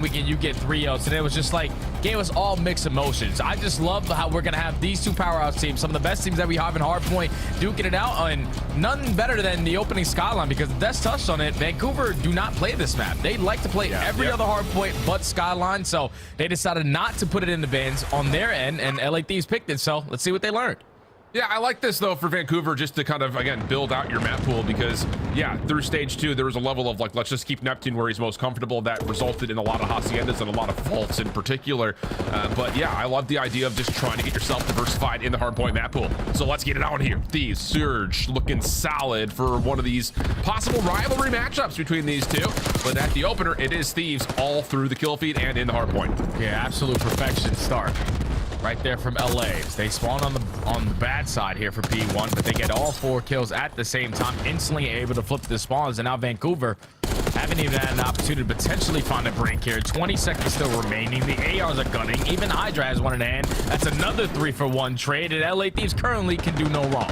weekend you get 3-0. Today was just like gave us all mixed emotions. I just love how we're gonna have these two powerhouse teams, some of the best teams that we have in hardpoint, duking it out, and none better than the opening Skyline, because Des touched on it. Vancouver do not play this map. They like to play every other hardpoint but Skyline, so they decided not to put it in the bans on their end, and LA Thieves picked it. So let's see what they learned. Yeah, I like this though for Vancouver, just to kind of again build out your map pool, because yeah, through stage 2 there was a level of like, let's just keep Neptune where he's most comfortable. That resulted in a lot of haciendas and a lot of faults in particular, but yeah, I love the idea of just trying to get yourself diversified in the hardpoint map pool. So let's get it on here. Thieves, Surge looking solid for one of these possible rivalry matchups between these two, but at the opener it is Thieves all through the kill feed and in the hardpoint. Yeah, absolute perfection start right there from LA. They spawn on the bad side here for P1, but they get all 4 kills at the same time, instantly able to flip the spawns. And now Vancouver haven't even had an opportunity to potentially find a break here. 20 seconds still remaining. The ARs are gunning. Even Hydra has one in hand. That's another 3-for-1 trade, and LA Thieves currently can do no wrong.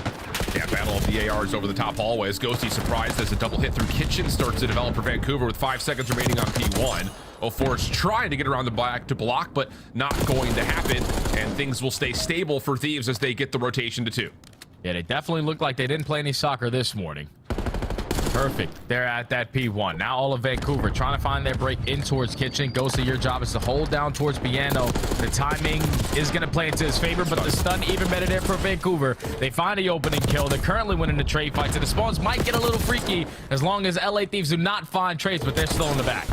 Yeah, battle of the ARs over the top hallways. Ghosty surprised as a double hit through Kitchen starts to develop for Vancouver with 5 seconds remaining on P1. 04 is trying to get around the back to block, but not going to happen, and things will stay stable for Thieves as they get the rotation to 2. Yeah, they definitely look like they didn't play any soccer this morning. Perfect. They're at that P1. Now all of Vancouver trying to find their break in towards Kitchen. Ghosty, your job is to hold down towards Piano. The timing is going to play into his favor, but the stun even better there for Vancouver. They find the opening kill. They're currently winning the trade fights, and the spawns might get a little freaky as long as LA Thieves do not find trades, but they're still in the back.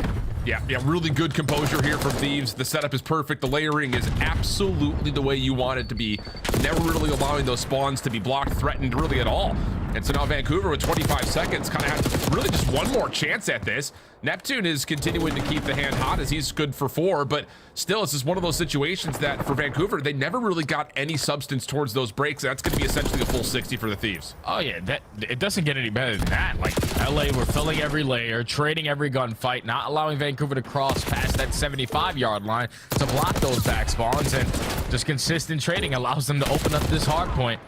Yeah, really good composure here from Thieves. The setup is perfect. The layering is absolutely the way you want it to be. Never really allowing those spawns to be blocked, threatened really at all. And so now Vancouver with 25 seconds kind of has really just one more chance at this. Neptune is continuing to keep the hand hot as he's good for 4, but still, it's just one of those situations that for Vancouver, they never really got any substance towards those breaks. That's going to be essentially a full 60 for the Thieves. Oh yeah, it doesn't get any better than that. Like LA, we're filling every layer, trading every gunfight, not allowing Vancouver to cross past that 75-yard line to block those back spawns, and just consistent trading allows them to open up this hard point.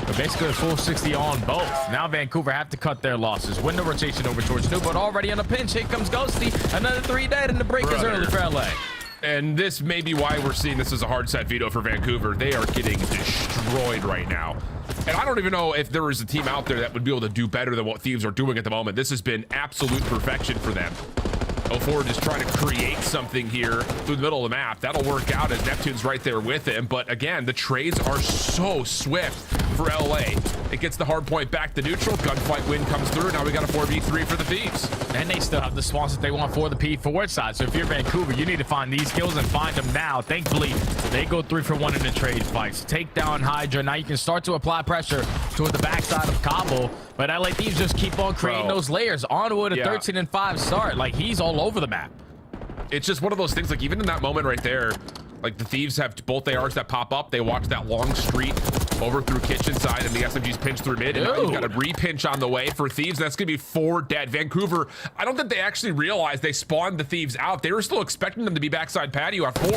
But basically a full 60 on both. Now Vancouver have to cut their losses. Win the rotation over towards New, but already on a pinch. Here comes Ghosty. Another 3 dead, and the break is early for LA. And this may be why we're seeing this as a hard set veto for Vancouver. They are getting destroyed right now. And I don't even know if there is a team out there that would be able to do better than what Thieves are doing at the moment. This has been absolute perfection for them. 04 just trying to create something here through the middle of the map. That'll work out as Neptune's right there with him. But again, the trades are so swift for LA. It gets the hard point back to neutral. Gunfight win comes through. Now we got a 4v3 for the Thieves. And they still have the spawns that they want for the P4 side. So if you're Vancouver, you need to find these kills and find them now. Thankfully, they go 3-for-1 in the trade fights. Take down Hydra. Now you can start to apply pressure toward the backside of Cabo. But LA Thieves just keep on creating those layers. Onward a 13-5 start. Like, he's all over the map. It's just one of those things, like even in that moment right there, like the Thieves have both ARs that pop up. They watch that long streak over through Kitchen side, and the SMG's pinch through mid. And now you've got a re-pinch on the way for Thieves. And that's going to be 4 dead. Vancouver, I don't think they actually realized they spawned the Thieves out. They were still expecting them to be backside patio at 4.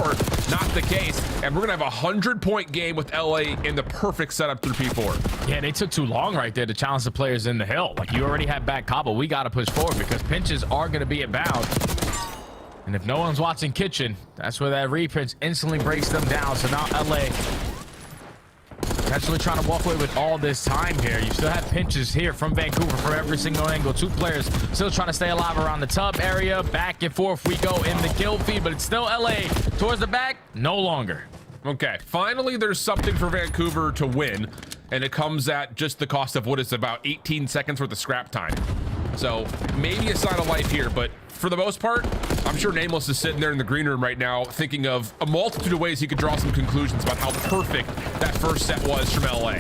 Not the case. And we're going to have a 100-point game with LA in the perfect setup through P4. Yeah, they took too long right there to challenge the players in the hill. Like, you already have back Cabo. We got to push forward because pinches are going to be inbound. And if no one's watching Kitchen, that's where that repinch instantly breaks them down. So now LA potentially trying to walk away with all this time here. You still have pinches here from Vancouver from every single angle. 2 players still trying to stay alive around the tub area. Back and forth we go in the kill feed, but it's still LA towards the back. No longer. Okay, finally there's something for Vancouver to win, and it comes at just the cost of what is about 18 seconds worth of scrap time. So maybe a sign of life here, but for the most part, I'm sure Nameless is sitting there in the green room right now thinking of a multitude of ways he could draw some conclusions about how perfect that first set was from LA.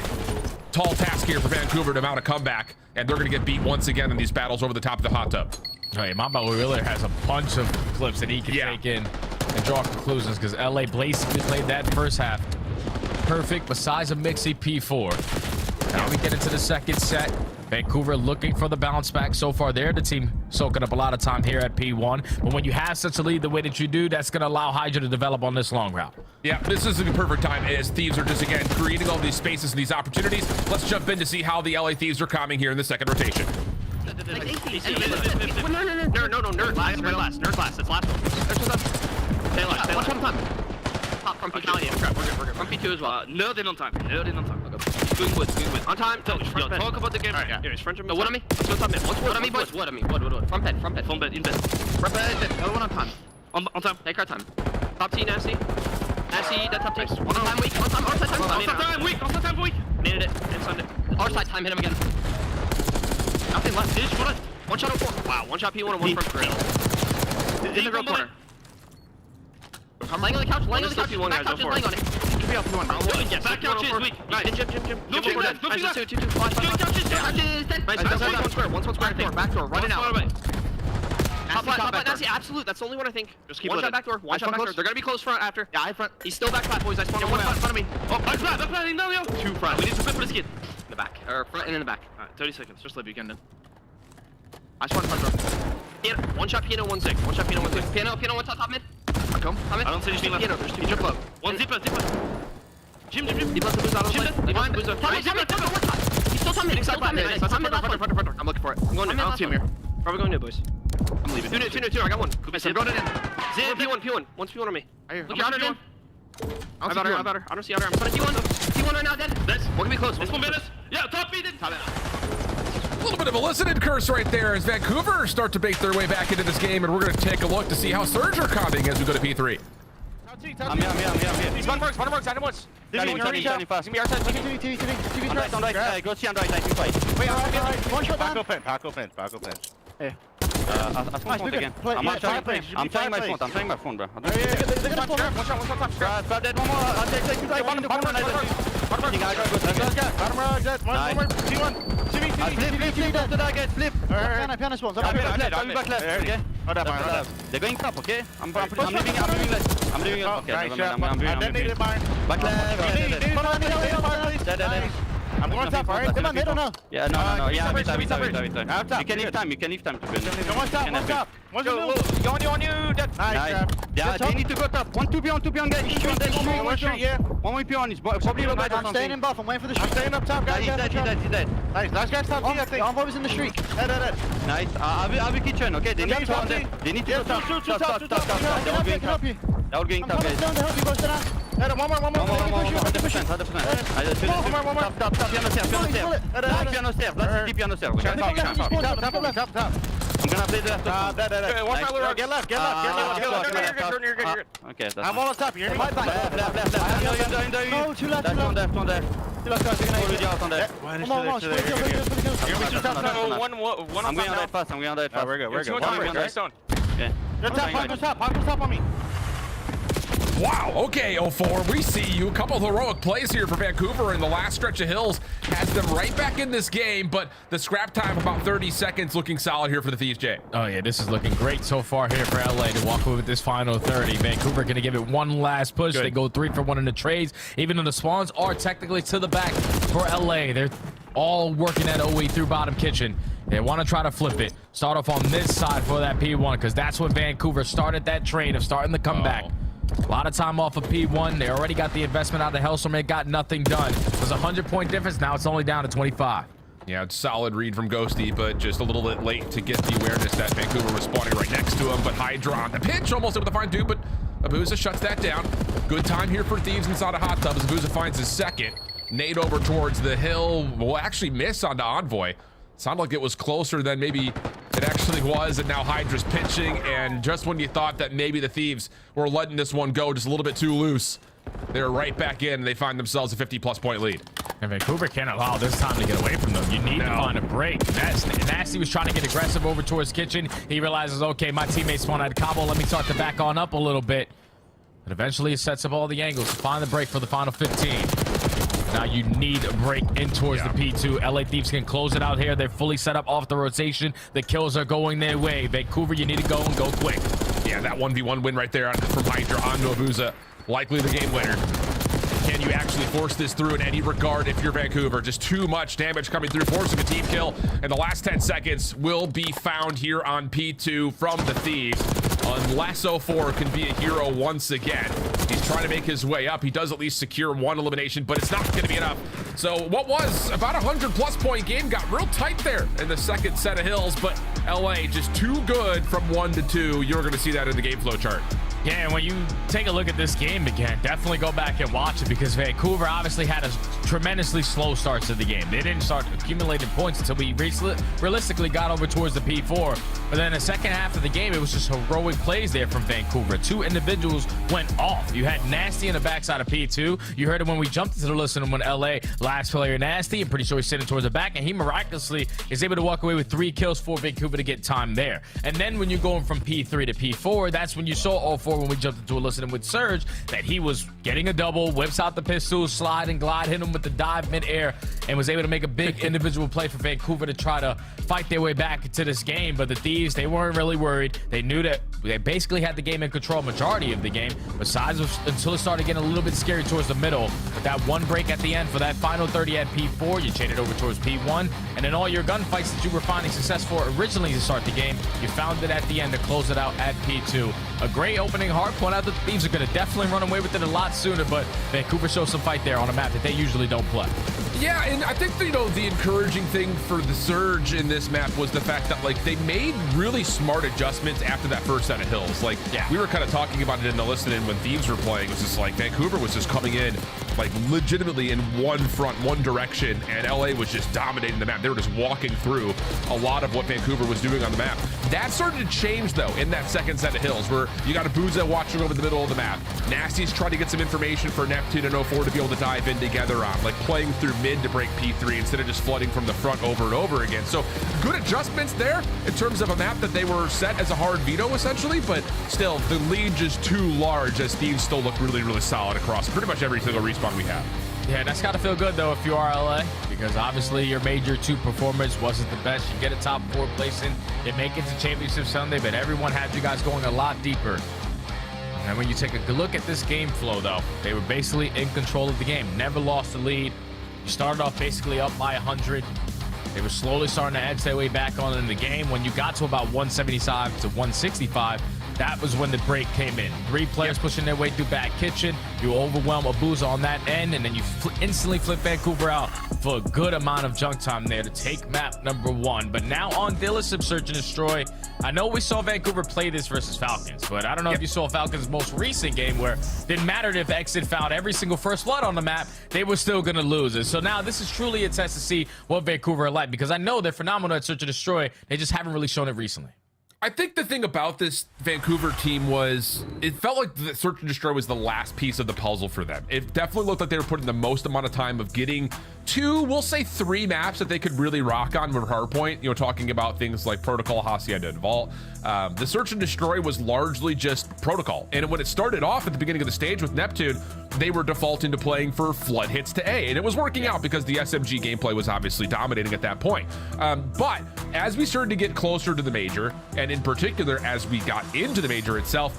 Tall task here for Vancouver to mount a comeback, and they're going to get beat once again in these battles over the top of the hot tub. Hey, Mamba Wheeler has a bunch of clips that he can take in and draw conclusions, because LA basically played that first half perfect besides a mixy P4. Now we get into the second set. Vancouver looking for the bounce back. So far, they're the team soaking up a lot of time here at P1. But when you have such a lead the way that you do, that's going to allow Hydra to develop on this long route. Yeah, this is the perfect time as Thieves are just, again, creating all these spaces and these opportunities. Let's jump in to see how the LA Thieves are coming here in the second rotation. Nerd last. It's last one. Stay alive. Watch on time. Top from P2. We're good. From P2 as well. Nerd in on time. Good wood. On time. Talk about the game. Alright, yeah. French on me. What on me? Let's go top mid. What on me, boys? What? Front bed. Full bed, in bed. Front bed. Another one on time. On time. Take our time. Top T, Nasty, that top T. On time, weak. On time, weak. Needed it. Inside it. Our side time, hit him again. Nothing left. One shot 04. Wow, one shot P1 and one front grill. In the grill corner. I'm laying on the couch. Back couch is laying on it. Could be up P1. Back couch is weak. Nice. Jim. No fear. Two. Flash. Nice. One square. Back door. Running out. Top left, that's the absolute. That's the only one I think. Just keep one shot back door. One shot back door. They're gonna be close front after. Yeah, I front. He's still back flat, boys. I spawned one in front of me. Oh, back flat. No. Two front. We need to flip for the skid. In the back. Or front and in the back. Alright, 30 seconds. Just live. You can then. I spawned front door. Piano. One shot piano, 1-6. Piano, one top mid. Come in. I don't see anything left. There's two. Jump low. One zipper. Jim. He left the booze out of the play. He's still top mid. I'm looking for it. I'm going to. I don't see him here. Probably going to, boys. I'm leaving. 2. I got one. I said, run it in. Zip, P1. One's P1 on me. Look at her. I about her. I don't see her. I'm starting P1 right now, dead. We're gonna be close. This 1 minute. Yeah, top B then. Top it. A little bit of a listening curse right there as Vancouver start to bait their way back into this game, and we're going to take a look to see how Surge are coming as we go to P3. I'm here. He's one works. Side at once. Turning fast. Give me our side. TV. On right. Go see on right. I can fight. Wait, one shot Back down. open. Hey. I spawned again. I'm trying my phone, bro. They're gonna pull one shot top. Grab that one more. I'll take bottom flip. Piano spawns. I'll be back left. Okay. They're going top, okay? I'm leaving left. Okay, I'm leaving. Back left. Dead. I'm going top, alright? Come on, hit or no? Yeah, no. Yeah, I'm top. You can leave time to build. One top. One's on you. Nice. Yeah, they need to go top. 1 2 beyond, guys. One way beyond. He's probably low back. I'm staying in buff. I'm waiting for the streak. I'm staying up top, guys. He's dead. Nice. Last guy's top T, I think. Envoy was in the streak. Dead. Nice. I'll be kitchen, okay? They need to go on there. They need to go top. Stop. That would going top, guys. Down to help you, boys. One more. 100%. Piano stairs. Let's deep piano stairs. Top. I'm gonna play the left. Get left. You're good. Okay, that's I'm all on top. You hear me? left. No, two left. Left on there. Two left, guys. Already out on there. Come on. I'm going on that fast. We're good. Okay. Top on me. Wow, okay, 04, we see you. A couple of heroic plays here for Vancouver in the last stretch of hills. Has them right back in this game, but the scrap time, about 30 seconds, looking solid here for the Thieves, Jay. Oh, yeah, this is looking great so far here for LA to walk away with this final 30. Vancouver going to give it one last push. Good. They go 3 for 1 in the trades, even though the spawns are technically to the back for LA. They're all working that OE through bottom kitchen. They want to try to flip it. Start off on this side for that P1, because that's when Vancouver started that train of starting the comeback. A lot of time off of P1. They already got the investment out of Hellstorm. It got nothing done. It was a 100-point difference. Now it's only down to 25. Yeah, it's solid read from Ghosty, but just a little bit late to get the awareness that Vancouver was spawning right next to him. But Hydra on the pitch, almost able to find Dude, but Abuza shuts that down. Good time here for Thieves inside a hot tub as Abuza finds his second. Nade over towards the hill will actually miss onto Envoy. Sounded like it was closer than maybe it actually was, and now Hydra's pitching, and just when you thought that maybe the Thieves were letting this one go just a little bit too loose, they're right back in, and they find themselves a 50-plus point lead. And Vancouver can't allow this time to get away from them. You need to find a break. Nasty was trying to get aggressive over towards kitchen. He realizes, okay, my teammates spawned out of Cabo. Let me start to back on up a little bit. But eventually he sets up all the angles to find the break for the final 15. Now you need a break in towards the P2. LA Thieves can close it out here. They're fully set up off the rotation. The kills are going their way. Vancouver, you need to go and go quick. Yeah, that 1v1 win right there from Hydra on Abuza. Likely the game winner. Can you actually force this through in any regard if you're Vancouver? Just too much damage coming through, forcing a team kill. And the last 10 seconds will be found here on P2 from the Thieves. Unless 04 can be a hero once again. He's trying to make his way up. He does at least secure one elimination, but it's not going to be enough. So what was about 100+ point game got real tight there in the second set of hills, but LA just too good from 1 to 2. You're going to see that in the game flow chart. Yeah, and when you take a look at this game again, definitely go back and watch it, because Vancouver obviously had a tremendously slow start to the game. They didn't start accumulating points until we realistically got over towards the P4. But then the second half of the game, it was just heroic plays there from Vancouver. 2 individuals went off. You had Nasty in the backside of P2. You heard it when we jumped into the listen when LA last player Nasty. I'm pretty sure he's sitting towards the back, and he miraculously is able to walk away with 3 kills for Vancouver to get time there. And then when you're going from P3 to P4, that's when you saw all 4 when we jumped into a listening with Surge, that he was getting a double, whips out the pistol, slide and glide, hit him with the dive mid-air, and was able to make a big individual play for Vancouver to try to fight their way back into this game. But the Thieves, they weren't really worried. They knew that they basically had the game in control majority of the game, besides until it started getting a little bit scary towards the middle. But that one break at the end for that final 30 at P4, you chain it over towards P1, and then all your gunfights that you were finding success for originally to start the game, you found it at the end to close it out at P2. A great opening hard point out. The Thieves are going to definitely run away with it a lot sooner, but Vancouver shows some fight there on a map that they usually don't play. Yeah, and I think, the encouraging thing for the Surge in this map was the fact that, like, they made really smart adjustments after that first set of hills. Like, yeah, we were kind of talking about it in the listening when Thieves were playing. It was just like Vancouver was just coming in, like, legitimately in one front, one direction, and LA was just dominating the map. They were just walking through a lot of what Vancouver was doing on the map. That started to change, though, in that second set of hills, where you got a Booza watching over the middle of the map. Nasty's trying to get some information for Neptune and 04 to be able to dive in together on, like playing through mid to break P3 instead of just flooding from the front over and over again. So good adjustments there in terms of a map that they were set as a hard veto essentially, but still the lead just too large as Thieves still look really, really solid across pretty much every single respawn we have. Yeah, that's got to feel good, though, if you are LA, because obviously your major 2 performance wasn't the best. You get a top 4 placing, you make it to Championship Sunday, but everyone had you guys going a lot deeper. And when you take a good look at this game flow, though, they were basically in control of the game, never lost the lead. You started off basically up by 100. They were slowly starting to edge their way back on in the game. When you got to about 175 to 165, that was when the break came in. 3 players pushing their way through back kitchen. You overwhelm Abuza on that end, and then you instantly flip Vancouver out for a good amount of junk time there to take map number 1. But now on Dillisip Search and Destroy, I know we saw Vancouver play this versus Falcons, but I don't know if you saw Falcons' most recent game where it didn't matter if Exit found every single first blood on the map, they were still going to lose it. So now this is truly a test to see what Vancouver are like, because I know they're phenomenal at Search and Destroy. They just haven't really shown it recently. I think the thing about this Vancouver team was it felt like the Search and Destroy was the last piece of the puzzle for them. It definitely looked like they were putting the most amount of time of getting 2, we'll say 3 maps that they could really rock on with hardpoint, talking about things like Protocol, Hacienda, and Vault. The Search and Destroy was largely just Protocol. And when it started off at the beginning of the stage with Neptune, they were defaulting to playing for flood hits to A. And it was working out because the SMG gameplay was obviously dominating at that point. But as we started to get closer to the major, and in particular, as we got into the major itself,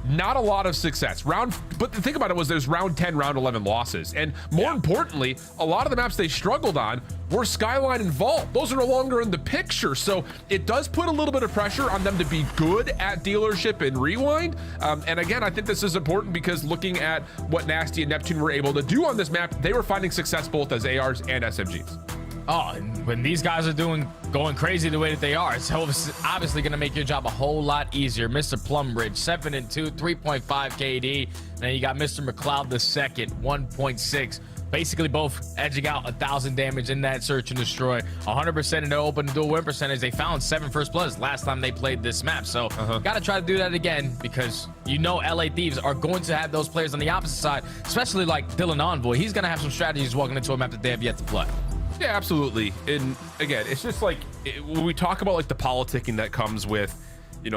not a lot of success. But the thing about it was there's round 10, round 11 losses. And more importantly, a lot of the maps they struggled on were Skyline and Vault. Those are no longer in the picture. So it does put a little bit of pressure on them to be good at Dealership and Rewind. And again, I think this is important because looking at what Nasty and Neptune were able to do on this map, they were finding success both as ARs and SMGs. Oh, and when these guys are going crazy the way that they are, it's obviously going to make your job a whole lot easier. Mr. Plumbridge, 7-2, 3.5 KD. Then you got Mr. McLeod the second, 1.6. Basically both edging out 1,000 damage in that Search and Destroy. 100% in their open dual win percentage. They found 7 first bloods last time they played this map. So got to try to do that again, because LA Thieves are going to have those players on the opposite side, especially like Dylan Envoy. He's going to have some strategies walking into a map that they have yet to play. Yeah, absolutely. And again, it's just like when we talk about like the politicking that comes with,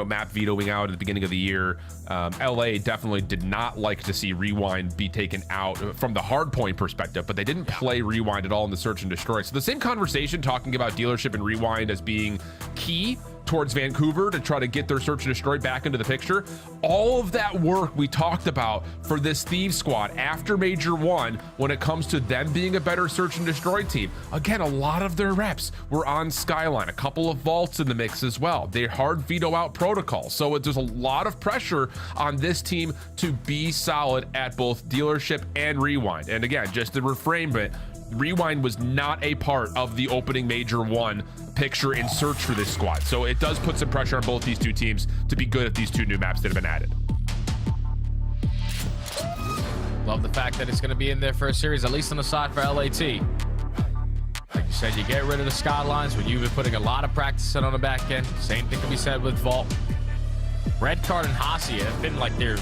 map vetoing out at the beginning of the year, LA definitely did not like to see Rewind be taken out from the hardpoint perspective, but they didn't play Rewind at all in the Search and Destroy. So the same conversation talking about Dealership and Rewind as being key towards Vancouver to try to get their search and destroy back into the picture. All of that work we talked about for this Thieves squad after Major 1 when it comes to them being a better search and destroy team. Again, a lot of their reps were on Skyline, a couple of vaults in the mix as well. They hard veto out protocol. So there's a lot of pressure on this team to be solid at both dealership and rewind. And again, just to reframe it, rewind was not a part of the opening Major 1 picture in search for this squad. So it does put some pressure on both these two teams to be good at these two new maps that have been added. Love the fact that it's going to be in their first series, at least on the side for LAT. Like you said, you get rid of the skylines when you've been putting a lot of practice in on the back end. Same thing can be said with Vault. Red Card and Hasi have been like their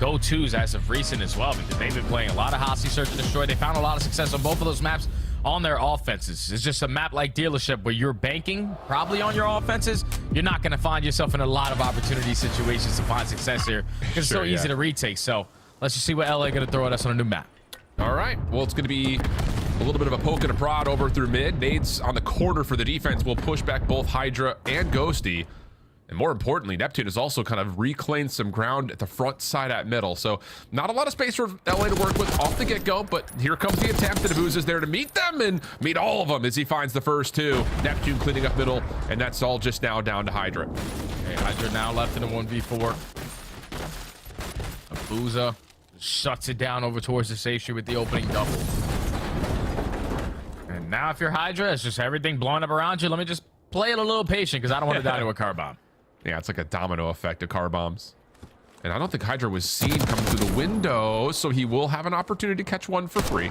go-tos as of recent as well, because they've been playing a lot of Hasi Search and Destroy. They found a lot of success on both of those maps on their offenses. It's just a map like Dealership where you're banking probably on your offenses. You're not going to find yourself in a lot of opportunity situations to find success here because it's so easy to retake. So let's just see what LA going to throw at us on a new map. All right, well, it's going to be a little bit of a poke and a prod over through mid. Nades on the corner for the defense will push back both Hydra and Ghosty. And more importantly, Neptune has also kind of reclaimed some ground at the front side at middle. So not a lot of space for LA to work with off the get-go, but here comes the attempt, and Abuz is there to meet them and meet all of them as he finds the first two. Neptune cleaning up middle, and that's all just now down to Hydra. Okay, Hydra now left in a 1v4. Abuza shuts it down over towards the safe street with the opening double. And now if you're Hydra, it's just everything blowing up around you. Let me just play it a little patient because I don't want to die to a car bomb. Yeah, it's like a domino effect of car bombs. And I don't think Hydra was seen coming through the window, so he will have an opportunity to catch one for free.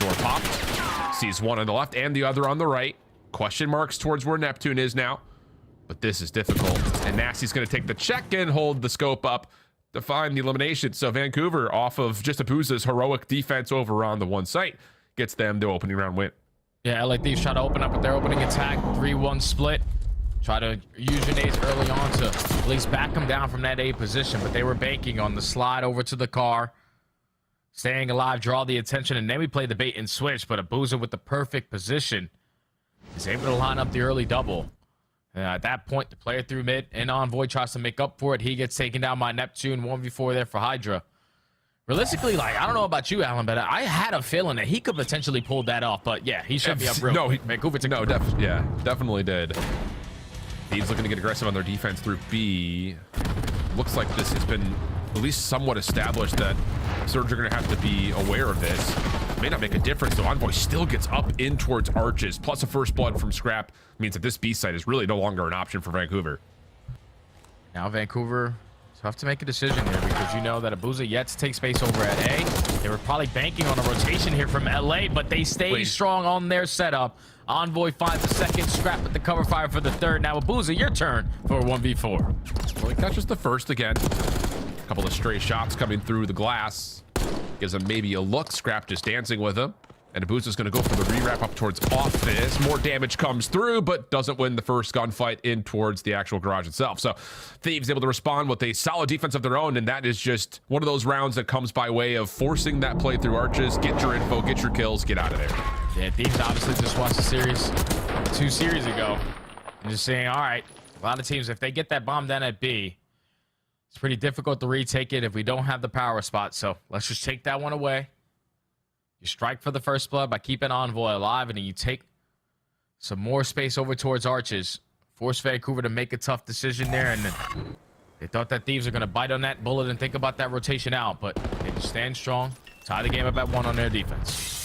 Door popped. Sees one on the left and the other on the right. Question marks towards where Neptune is now. But this is difficult. And Nasty's going to take the check and hold the scope up to find the elimination. So Vancouver, off of just Abuza's heroic defense over on the one site, gets them the opening round win. Yeah, LA Thieves try to open up with their opening attack. 3-1 split. Try to use your nades early on to at least back them down from that A position, but they were banking on the slide over to the car, staying alive, draw the attention, and then we play the bait and switch, but Abuza with the perfect position is able to line up the early double. At that point, the player through mid and Envoy tries to make up for it. He gets taken down by Neptune, 1v4 there for Hydra. Realistically, like, I don't know about you, Alan, but I had a feeling that he could potentially pull that off, but yeah, he should be up real. No, Vancouver took definitely did. Thieves looking to get aggressive on their defense through B. Looks like this has been at least somewhat established that Surge are going to have to be aware of this. May not make a difference, though. Envoy still gets up in towards Arches, plus a first blood from Scrap means that this B site is really no longer an option for Vancouver. Now Vancouver, tough to make a decision here because you know that Abuza yet to take space over at A. They were probably banking on a rotation here from LA, but they stayed strong on their setup. Envoy finds the second, Scrap with the cover fire for the third. Now Abuza, your turn for a 1v4. Well, he catches the first again. A couple of stray shots coming through the glass. Gives him maybe a look. Scrap just dancing with him. And Abuza's going to go for the re-wrap up towards office. More damage comes through, but doesn't win the first gunfight in towards the actual garage itself. So Thieves able to respond with a solid defense of their own, and that is just one of those rounds that comes by way of forcing that play through Arches. Get your info, get your kills, get out of there. Yeah, Thieves obviously just watched the series 2 series ago. And just saying, all right, a lot of teams, if they get that bomb down at B, it's pretty difficult to retake it if we don't have the power spot. So let's just take that one away. You strike for the first blood by keeping Envoy alive, and then you take some more space over towards Arches. Force Vancouver to make a tough decision there, and they thought that Thieves are going to bite on that bullet and think about that rotation out, but they just stand strong, tie the game up at 1 on their defense.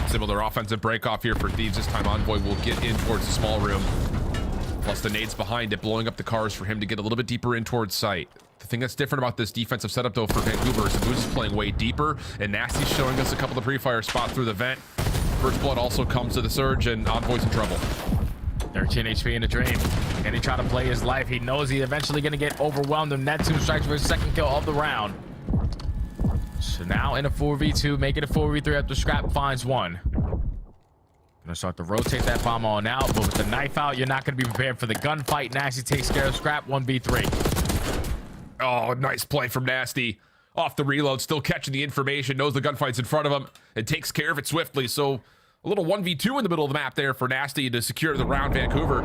Similar offensive break off here for Thieves. This time Envoy will get in towards the small room. Plus the nades behind it, blowing up the cars for him to get a little bit deeper in towards sight. The thing that's different about this defensive setup, though, for Vancouver is Abuz is playing way deeper, and Nasty's showing us a couple of pre-fire spots through the vent. First blood also comes to the Surge, and Envoy's in trouble. 13 HP in the dream. Can he try to play his life? He knows he's eventually going to get overwhelmed, and Neptune strikes for his second kill of the round. So now in a 4v2, making a 4v3 after Scrap finds one. Gonna start to rotate that bomb on out, but with the knife out, you're not going to be prepared for the gunfight. Nasty takes care of Scrap, 1v3. Oh, nice play from Nasty. Off the reload, still catching the information, knows the gunfight's in front of him, and takes care of it swiftly. So A little 1v2 in the middle of the map there for Nasty to secure the round. Vancouver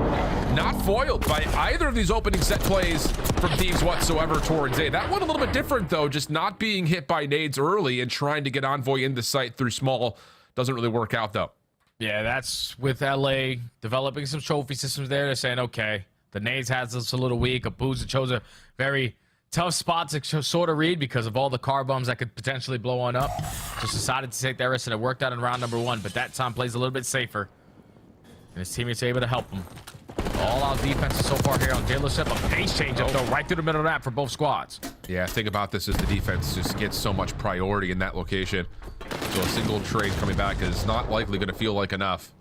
not foiled by either of these opening set plays from Thieves whatsoever towards A. That one a little bit different though, just not being hit by nades early and trying to get Envoy in the site through small. Doesn't really work out though. Yeah, that's with LA developing some trophy systems there. They're saying, okay, the nades has us a little weak. Abuza chose a very tough spot to sort of read because of all the car bombs that could potentially blow on up. Just decided to take that risk, and it worked out in round number 1. But that time plays a little bit safer, and his teammates are able to help him. All out defenses so far here on dealership. A pace change up though, right through the middle of the map for both squads. Yeah, think about this as the defense just gets so much priority in that location. So a single trade coming back is not likely going to feel like enough.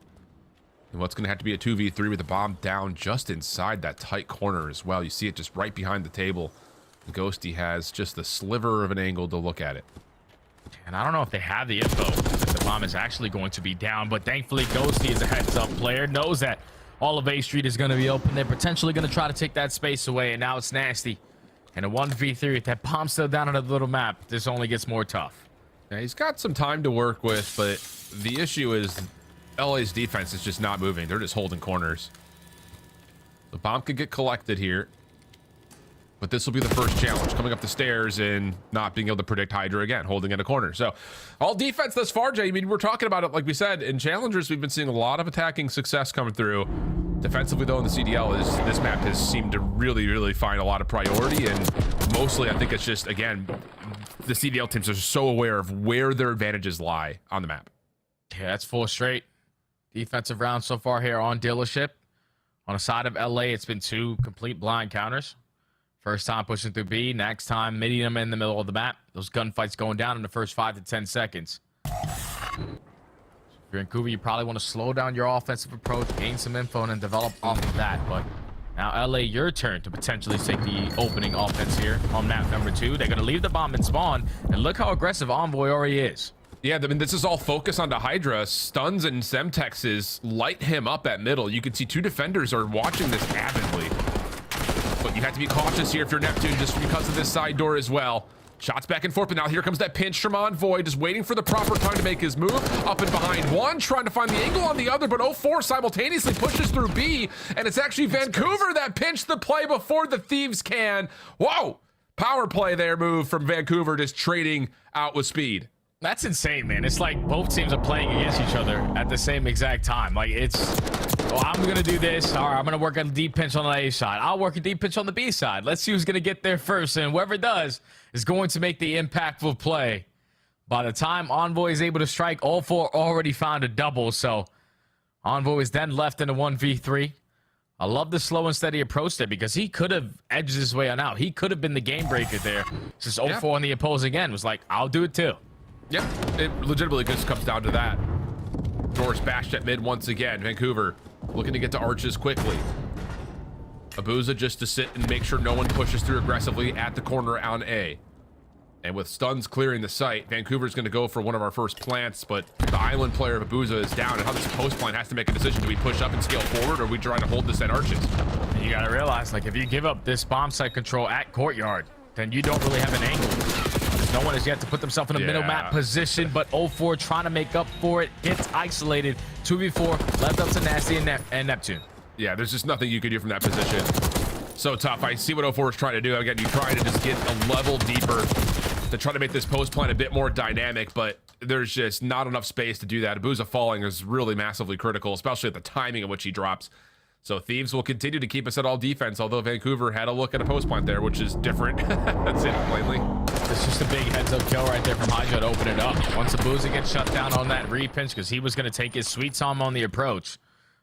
And what's going to have to be a 2v3 with the bomb down just inside that tight corner as well. You see it just right behind the table. Ghosty has just the sliver of an angle to look at it. And I don't know if they have the info that the bomb is actually going to be down, but thankfully Ghosty is a heads-up player, knows that all of A Street is going to be open. They're potentially going to try to take that space away, and now it's Nasty. And a 1v3 with that bomb still down on the little map, this only gets more tough. Yeah, he's got some time to work with, but the issue is LA's defense is just not moving. They're just holding corners. The bomb could get collected here. But this will be the first challenge, coming up the stairs and not being able to predict Hydra again, holding in a corner. So all defense thus far, Jay. I mean, we're talking about it, like we said, in challengers, we've been seeing a lot of attacking success coming through. Defensively, though, in the CDL, this map has seemed to really find a lot of priority. And mostly, I think it's just, again, the CDL teams are so aware of where their advantages lie on the map. Yeah, that's 4 straight defensive rounds so far here on dealership. On the side of LA, it's been 2 complete blind counters. First time pushing through B, next time meeting them in the middle of the map. Those gunfights going down in the first 5 to 10 seconds. If you're in Vancouver, you probably want to slow down your offensive approach, gain some info, and then develop off of that. But now LA, your turn to potentially take the opening offense here on map number 2. They're going to leave the bomb and spawn, and look how aggressive Envoy already is. Yeah, I mean, this is all focused onto Hydra. Stuns and Semtexes light him up at middle. You can see 2 defenders are watching this avidly. But you have to be cautious here if you're Neptune, just because of this side door as well. Shots back and forth, but now here comes that pinch from Envoy, just waiting for the proper time to make his move. Up and behind one, trying to find the angle on the other, but 0-4 simultaneously pushes through B, and it's actually Vancouver that pinched the play before the Thieves can. Whoa! Power play there move from Vancouver, just trading out with speed. That's insane, man. It's like both teams are playing against each other at the same exact time. Like, it's, well, I'm going to do this. All right, I'm going to work on a deep pinch on the A side. I'll work a deep pinch on the B side. Let's see who's going to get there first. And whoever does is going to make the impactful play. By the time Envoy is able to strike, all 4 already found a double. So Envoy is then left in a 1v3. I love the slow and steady approach there because he could have edged his way on out. He could have been the game breaker there. Just 0-4 on the opposing end. Was like, I'll do it too. Yep, it legitimately just comes down to that. Doors bashed at mid once again. Vancouver looking to get to arches quickly. Abuza just to sit and make sure no one pushes through aggressively at the corner on A. And with stuns clearing the site, Vancouver's going to go for one of our first plants, but the island player of Abuza is down, and how this post plant has to make a decision. Do we push up and scale forward, or are we trying to hold this at arches? You got to realize, like, if you give up this bomb site control at courtyard, then you don't really have an angle. No one has yet to put themselves in a middle map position, but 0-4 trying to make up for it. Gets isolated. 2v4 left up to Nasty and Neptune. Yeah, there's just nothing you can do from that position. So tough. I see what 0-4 is trying to do. Again, you try to just get a level deeper to try to make this post plant a bit more dynamic, but there's just not enough space to do that. Abuza falling is really massively critical, especially at the timing in which he drops. So Thieves will continue to keep us at all defense, although Vancouver had a look at a post plant there, which is different. That's it, plainly. It's just a big heads-up kill right there from Hydra to open it up. Once Abuza gets shut down on that re-pinch, because he was going to take his sweet time on the approach,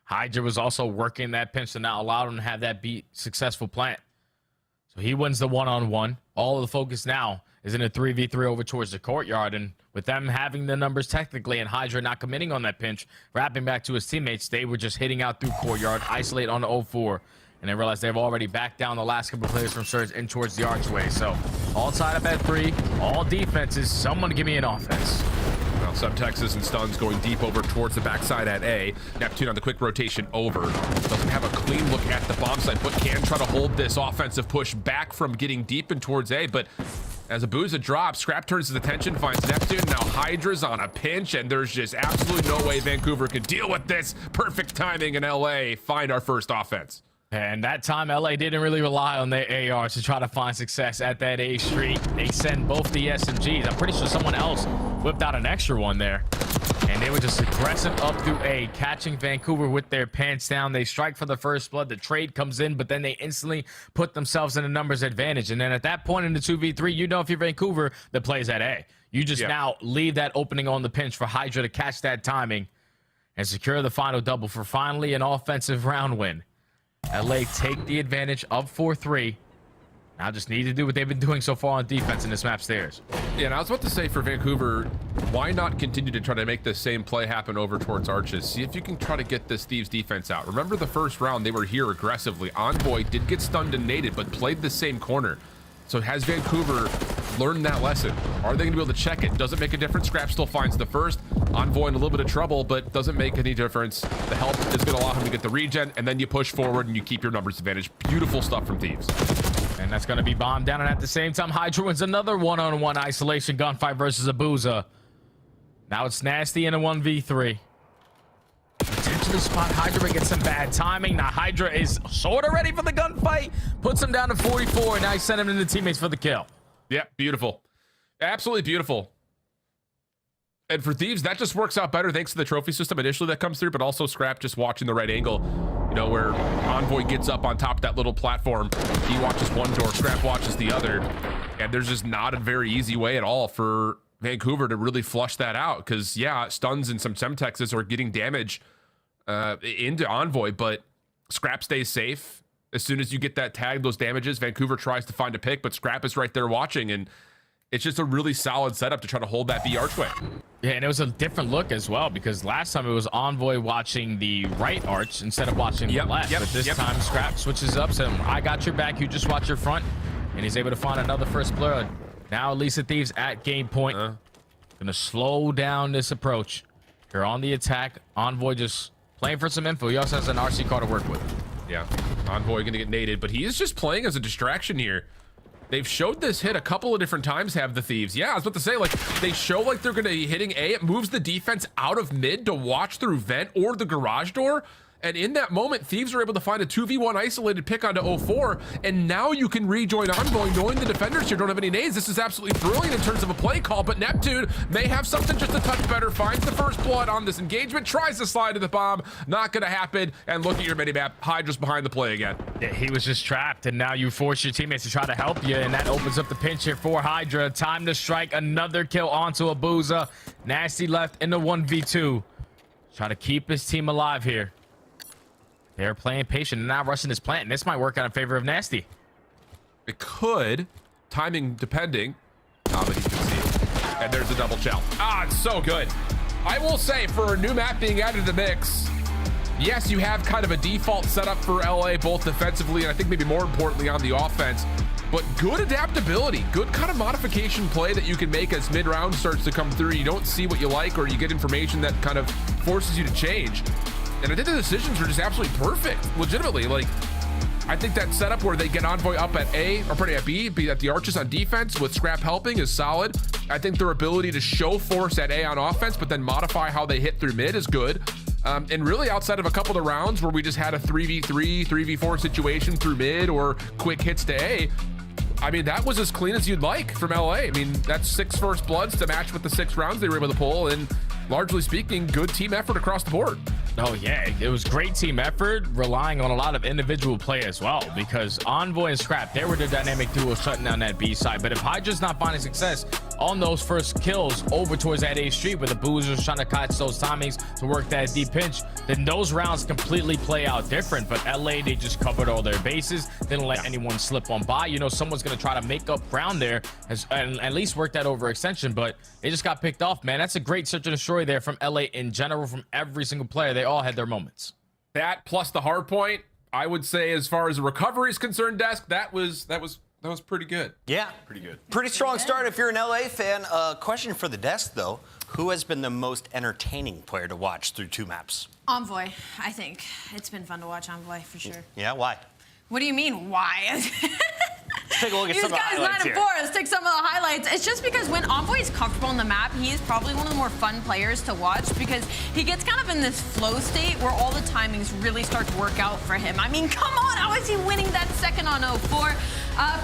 Hydra was also working that pinch to not allow him to have that beat successful plant. So he wins the one-on-one. All of the focus now is in a 3v3 over towards the courtyard, and with them having the numbers technically and Hydra not committing on that pinch, wrapping back to his teammates, they were just hitting out through courtyard, isolate on the 0-4, and they realized they've already backed down the last couple of players from Surge in towards the archway. So all tied up at 3, all defenses, someone give me an offense. Well, some Texas and stuns going deep over towards the backside at A. Neptune on the quick rotation over. Doesn't have a clean look at the bomb site, but can try to hold this offensive push back from getting deep and towards A, but As Abuza drops, Scrap turns his attention, finds Neptune. Now Hydra's on a pinch, and there's just absolutely no way Vancouver could deal with this. Perfect timing in LA. Find our first offense. And that time, LA didn't really rely on their ARs to try to find success at that A Street. They send both the SMGs. I'm pretty sure someone else whipped out an extra one there. And they were just aggressive up through A, catching Vancouver with their pants down. They strike for the first blood. The trade comes in, but then they instantly put themselves in a numbers advantage. And then at that point in the 2v3, you know if you're Vancouver, the play's at A. You just now leave that opening on the pinch for Hydra to catch that timing and secure the final double for finally an offensive round win. LA take the advantage of 4-3. Now just need to do what they've been doing so far on defense in this map stairs. Yeah, and I was about to say for Vancouver, why not continue to try to make the same play happen over towards Arches? See if you can try to get this Thieves defense out. Remember the first round, they were here aggressively. Envoy did get stunned and naded, but played the same corner. So has Vancouver learned that lesson? Are they gonna be able to check it? Doesn't make a difference. Scrap still finds the first. Envoy in a little bit of trouble, but doesn't make any difference. The help is gonna allow him to get the regen, and then you push forward and you keep your numbers advantage. Beautiful stuff from Thieves. And that's going to be bombed down. And at the same time, Hydra wins another one-on-one isolation gunfight versus Abuza. Now it's Nasty in a 1v3. Potentially spot Hydra, but gets some bad timing. Now Hydra is sort of ready for the gunfight. Puts him down to 44. And now he's sending him to the teammates for the kill. Yeah, beautiful. Absolutely beautiful. And for Thieves, that just works out better thanks to the trophy system initially that comes through, but also Scrap just watching the right angle. You know, where Envoy gets up on top of that little platform. He watches one door, Scrap watches the other. And there's just not a very easy way at all for Vancouver to really flush that out. Because, yeah, stuns and some Semtexes are getting damage into Envoy, but Scrap stays safe. As soon as you get that tag, those damages, Vancouver tries to find a pick, but Scrap is right there watching. And it's just a really solid setup to try to hold that B archway. Yeah, and it was a different look as well, because last time it was Envoy watching the right arch instead of watching the left. But this time Scrap switches up, so I got your back, you just watch your front, and he's able to find another first blood. Now Elisa Thieves at game point. Gonna slow down this approach. They're on the attack. Envoy just playing for some info. He also has an RC car to work with. Yeah, Envoy gonna get naded, but he is just playing as a distraction here. They've showed this hit a couple of different times, have the Thieves. Yeah, I was about to say, like, they show like they're gonna be hitting A. It moves the defense out of mid to watch through vent or the garage door. And in that moment, Thieves are able to find a 2v1 isolated pick onto 04, and now you can rejoin Envoy knowing the defenders here don't have any nades. This is absolutely brilliant in terms of a play call, but Neptune may have something just a touch better, finds the first blood on this engagement, tries to slide to the bomb, not gonna happen, and look at your minimap, Hydra's behind the play again. Yeah, he was just trapped, and now you force your teammates to try to help you, and that opens up the pinch here for Hydra. Time to strike another kill onto Abuza. Nasty left in the 1v2. Try to keep his team alive here. They're playing patient and not rushing this plant, and this might work out in favor of Nasty. It could, timing depending. But he's conceded. And there's a double shell. Ah, it's so good. I will say, for a new map being added to the mix, yes, you have kind of a default setup for LA, both defensively and I think maybe more importantly on the offense, but good adaptability, good kind of modification play that you can make as mid-round starts to come through. You don't see what you like, or you get information that kind of forces you to change. And I think the decisions were just absolutely perfect, legitimately. Like, I think that setup where they get Envoy up at A, or pretty at B, be at the arches on defense with Scrap helping is solid. I think their ability to show force at A on offense, but then modify how they hit through mid is good. And really outside of a couple of the rounds where we just had a 3v3, 3v4 situation through mid or quick hits to A, I mean, that was as clean as you'd like from LA. I mean, that's 6 first bloods to match with the 6 rounds they were able to pull, and largely speaking, good team effort across the board. Oh yeah, it was great team effort, relying on a lot of individual play as well, because Envoy and Scrap, they were the dynamic duo shutting down that B side. But if Hydra's not finding success on those first kills over towards that A street, where the Boozers trying to catch those timings to work that deep pinch, then those rounds completely play out different. But LA, they just covered all their bases, didn't let anyone slip on by. You know, someone's gonna try to make up ground there and at least work that overextension, but they just got picked off, man. That's a great search and destroy there from LA in general, from every single player. They all had their moments. That plus the hard point, I would say, as far as the recovery is concerned, Desk, that was pretty good. Yeah, pretty good. Pretty strong start if you're an LA fan. Question for the Desk though: who has been the most entertaining player to watch through 2 maps? Envoy, I think. It's been fun to watch Envoy for sure. Yeah, why? What do you mean, why? take a look at some of the These guys highlights 9 and 4. Let's take some of the highlights. It's just because when Envoy is comfortable on the map, he is probably one of the more fun players to watch because he gets kind of in this flow state where all the timings really start to work out for him. I mean, come on, how is he winning that second on 04?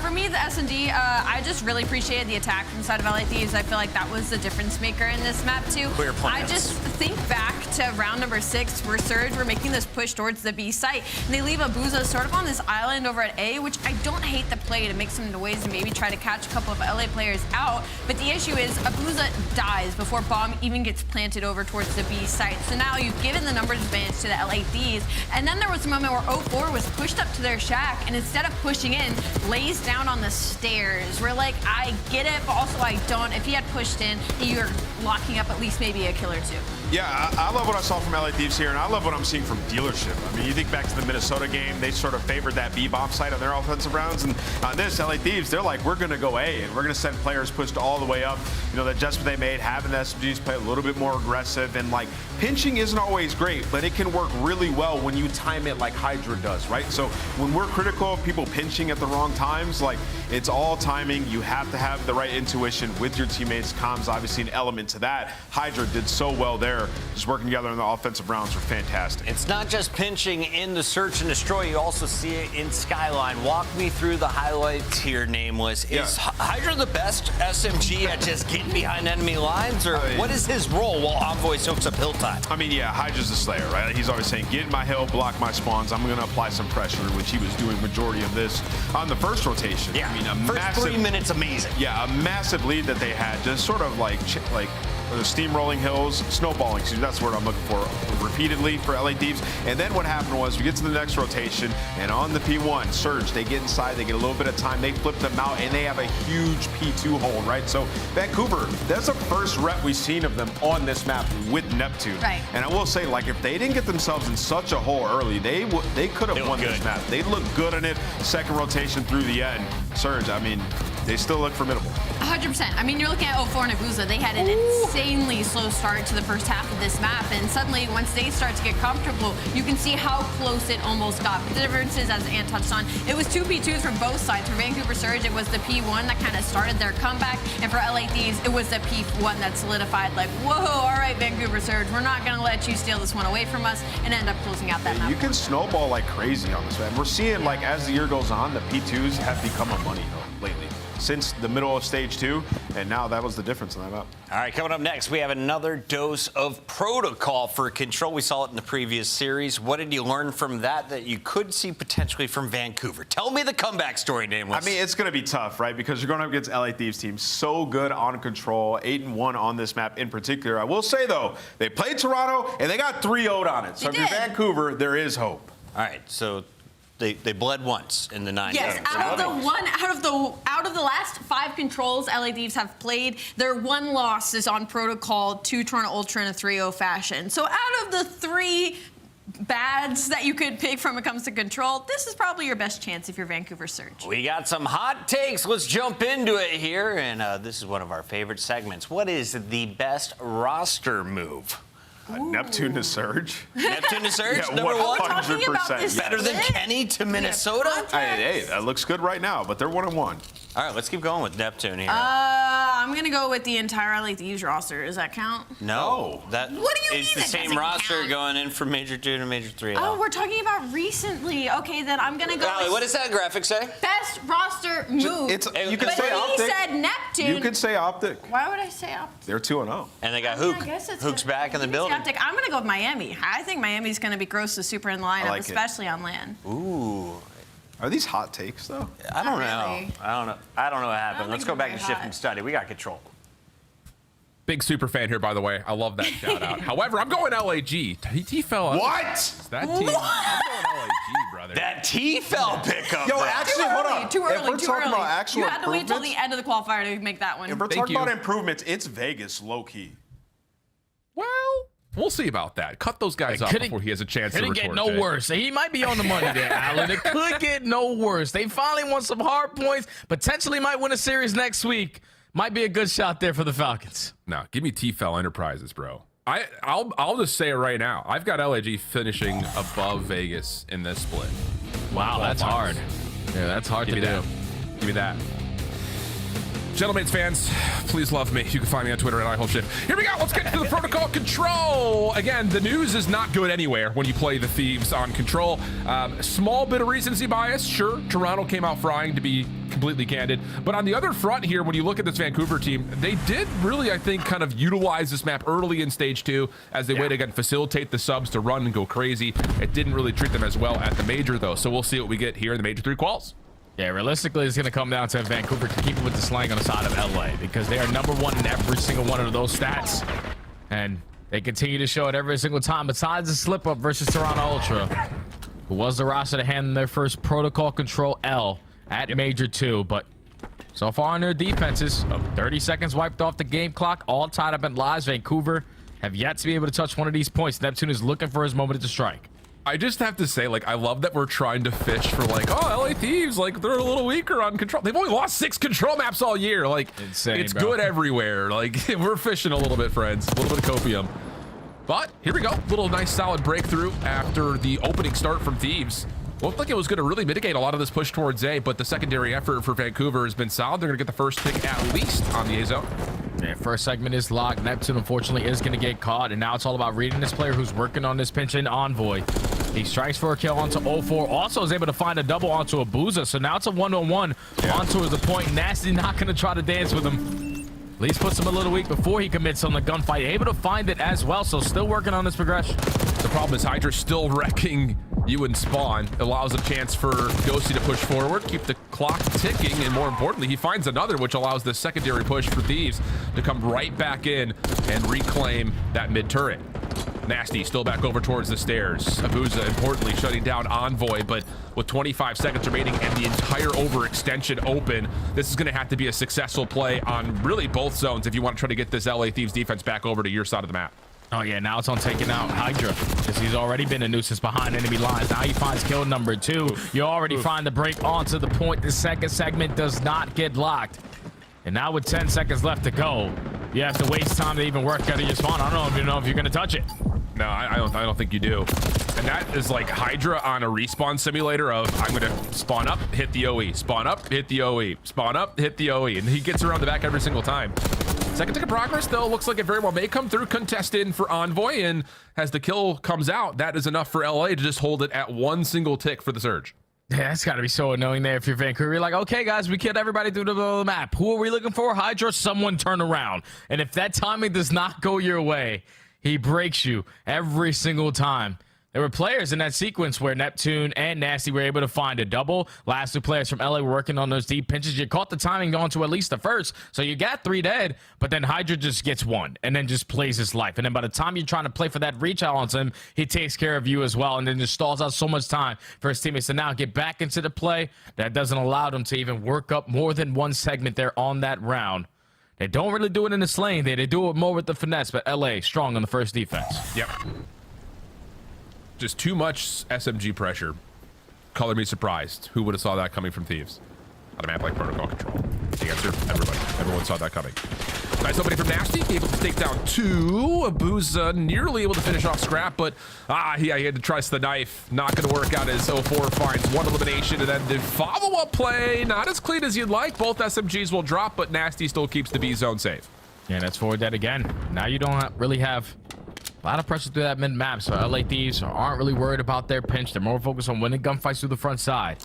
For me, the S&D, I just really appreciated the attack from the side of LA Thieves. I feel like that was the difference maker in this map, too. Clear plans. I just think back to round number 6 where Surge were making this push towards the B site, and they leave Abuza sort of on this island over at A, which I don't hate the play to make some noise and maybe try to catch a couple of LA players out. But the issue is Abuza dies before bomb even gets planted over towards the B site. So now you've given the numbers advantage to the LA Thieves. And then there was a moment where 04 was pushed up to their shack, and instead of pushing in, lays down on the stairs. We're like, I get it, but also I don't. If he had pushed in, you're locking up at least maybe a kill or two. Yeah, I love what I saw from LA Thieves here, and I love what I'm seeing from Dealership. I mean, you think back to the Minnesota game, they sort of favored that B-bomb site on their offensive rounds, and on this, LA Thieves, they're like, we're going to go A, and we're going to send players pushed all the way up. You know, the adjustment they made, having the SMGs play a little bit more aggressive, and like, pinching isn't always great, but it can work really well when you time it like Hydra does, right? So when we're critical of people pinching at the wrong times, like, it's all timing. You have to have the right intuition with your teammates. Comms, obviously, an element to that. Hydra did so well there. Just working together in the offensive rounds were fantastic. It's not just pinching in the search and destroy. You also see it in Skyline. Walk me through the highlights here, Nameless. Yeah. Is Hydra the best SMG at just getting behind enemy lines, or what is his role while Envoy soaks up hill time? I mean, yeah, Hydra's the Slayer, right? He's always saying, get in my hill, block my spawns. I'm going to apply some pressure, which he was doing majority of this on the first rotation. Yeah, I mean, a first massive, 3 minutes, amazing. Yeah, a massive lead that they had, just sort of like steamrolling hills, snowballing. So that's what I'm looking for repeatedly for LA Thieves. And then what happened was we get to the next rotation, and on the P1, Surge, they get inside, they get a little bit of time, they flip them out, and they have a huge P2 hole, right? So Vancouver, that's the first rep we've seen of them on this map with Neptune. Right. And I will say, like, if they didn't get themselves in such a hole early, they could have won this map. They looked good in it. Second rotation through the end. Surge, I mean, they still look formidable. 100%. I mean, you're looking at 04 and Abuza. They had an insanely slow start to the first half of this map, and suddenly, once they start to get comfortable, you can see how close it almost got. But the difference is, as Ant touched on, it was 2 P2s from both sides. For Vancouver Surge, it was the P1 that kind of started their comeback, and for LA Thieves, it was the P1 that solidified, like, whoa, all right, Vancouver Surge, we're not going to let you steal this one away from us, and end up closing out that map. You can snowball like crazy on this map. We're seeing, like, as the year goes on, the P2s have become a money hill lately. Since the middle of stage 2, and now that was the difference in that map. All right, coming up next, we have another dose of protocol for Control. We saw it in the previous series. What did you learn from that you could see potentially from Vancouver? Tell me the comeback story, Nameless. I mean, it's going to be tough, right? Because you're going up against LA Thieves team so good on Control, 8-1 on this map in particular. I will say, though, they played Toronto, and they got 3-0'd on it. So if you're Vancouver, there is hope. All right, so they bled once in the 9 Yes, games. out of the last 5 controls LA Thieves have played, their one loss is on protocol to Toronto Ultra in a 3-0 fashion. So out of the 3 bads that you could pick from when it comes to Control, this is probably your best chance if you're Vancouver Surge. We got some hot takes. Let's jump into it here, and this is one of our favorite segments. What is the best roster move? Neptune to Surge. Neptune to Surge, Yeah, number 1. 100%. Better than Kenny to Minnesota? Hey, that looks good right now, but they're 1-1. All right, let's keep going with Neptune here. I'm going to go with the entire LA Thieves roster. Does that count? No. That What do you it's mean the that same doesn't roster count? going in from Major 2 to Major 3. Oh, we're talking about recently. Okay, then I'm going to go Allie, with what does that graphic say? best roster move. You can but say he Optic. said Neptune. You could say Optic. Why would I say Optic? They're 2-0. And they got I mean, Hook. I guess it's Hook's gonna- back in the you can say building. Optic. I'm going to go with Miami. I think Miami's going to be gross to super in the lineup, like it. especially on land. Ooh. Are these hot takes, though? I don't know. really. I don't know what happened. don't Let's think go they're back to very shift hot. and study. We got Control. Big super fan here, by the way. I love that shout out. However, I'm going LAG. He fell out. What? That team. I'm going LAG, brother. That T-fell pickup. Yo, bro. actually, hold on. Too early, If we're too talking early. about actual You had to wait till the improvements, end of the qualifier to make that one. if we're Thank talking you. about improvements, it's Vegas, low-key. Well, we'll see about that. Cut those guys off before he has a chance to Couldn't retort. get no today. worse. He might be on the money there, Alan. It could get no worse. They finally won some hard points. Potentially might win a series next week. Might be a good shot there for the Falcons. No, give me T-Fell Enterprises, bro. I'll just say it right now. I've got LAG finishing above Vegas in this split. Wow, that's hard. Yeah, that's hard to Give me do. that. Give me that. Gentlemen's fans, please love me. You can find me on Twitter at iHoldShit. Here we go. Let's get to the protocol control. Again, the news is not good anywhere when you play the Thieves on control. Small bit of recency bias. Sure, Toronto came out frying, to be completely candid. But on the other front here, when you look at this Vancouver team, they did really, I think, kind of utilize this map early in stage 2 as they way to, again, facilitate the subs to run and go crazy. It didn't really treat them as well at the major, though. So we'll see what we get here in the major 3 quals. Yeah, realistically, it's going to come down to Vancouver can keep it with the slang on the side of LA because they are #1 in every single one of those stats. And they continue to show it every single time. Besides the slip-up versus Toronto Ultra, who was the roster to hand them their first protocol control L at Major 2. But so far on their defenses, 30 seconds wiped off the game clock, all tied up in lives. Vancouver have yet to be able to touch one of these points. Neptune is looking for his moment to strike. I just have to say, like, I love that we're trying to fish for, like, oh, LA Thieves, like, they're a little weaker on control. They've only lost 6 control maps all year. Like, insane, it's bro. good everywhere. Like, we're fishing a little bit, friends. A little bit of copium. But here we go. Little nice solid breakthrough after the opening start from Thieves. Looked like it was going to really mitigate a lot of this push towards A, but the secondary effort for Vancouver has been solid. They're going to get the first pick at least on the A zone. Yeah, first segment is locked. Neptune, unfortunately, is going to get caught, and now it's all about reading this player who's working on this pinch in Envoy. He strikes for a kill onto 04. Also is able to find a double onto a Booza, so now it's a 1-on-1 onto the point. Nasty not going to try to dance with him. At least puts him a little weak before he commits on the gunfight. Able to find it as well, so still working on this progression. The problem is Hydra's still wrecking you and Spawn. Allows a chance for Ghosty to push forward, keep the clock ticking, and more importantly, he finds another, which allows the secondary push for Thieves to come right back in and reclaim that mid turret. Nasty still back over towards the stairs. Abuza importantly shutting down Envoy, but with 25 seconds remaining and the entire overextension open, this is going to have to be a successful play on really both zones if you want to try to get this LA Thieves defense back over to your side of the map. Oh yeah, now it's on taking out Hydra, because he's already been a nuisance behind enemy lines. Now he finds kill number 2. You already find the break onto the point. The second segment does not get locked. And now with 10 seconds left to go, you have to waste time to even work out of your spawn. I don't even know if you're going to touch it. No, I don't think you do. And that is like Hydra on a respawn simulator of, I'm going to spawn up, hit the OE, spawn up, hit the OE, spawn up, hit the OE. And he gets around the back every single time. Second tick of progress, though, looks like it very well may come through contested for Envoy. And as the kill comes out, that is enough for LA to just hold it at 1 single tick for the Surge. Yeah, that's got to be so annoying there if you're Vancouver. You're like, okay, guys, we killed everybody through the map. Who are we looking for? Hydra, someone turn around. And if that timing does not go your way, he breaks you every single time. There were players in that sequence where Neptune and Nasty were able to find a double. Last 2 players from LA were working on those deep pinches. You caught the timing going to at least the first, so you got 3 dead, but then Hydra just gets 1 and then just plays his life. And then by the time you're trying to play for that reach out on him, he takes care of you as well, and then just stalls out so much time for his teammates to now get back into the play. That doesn't allow them to even work up more than 1 segment there on that round. They don't really do it in the slaying there. They do it more with the finesse, but LA strong on the first defense. Yep. Just too much SMG pressure. Color me surprised. Who would have saw that coming from Thieves? On a map like Protocol Control. The answer, everybody. Everyone saw that coming. Nice opening from Nasty. Able to take down 2. Abuza nearly able to finish off Scrap, but he had to trust the knife. Not going to work out as 04 finds 1 elimination, and then the follow-up play, not as clean as you'd like. Both SMGs will drop, but Nasty still keeps the B zone safe. Yeah, that's forward dead again. Now you don't really have a lot of pressure through that mid-map, so LA Thieves aren't really worried about their pinch. They're more focused on winning gunfights through the front side.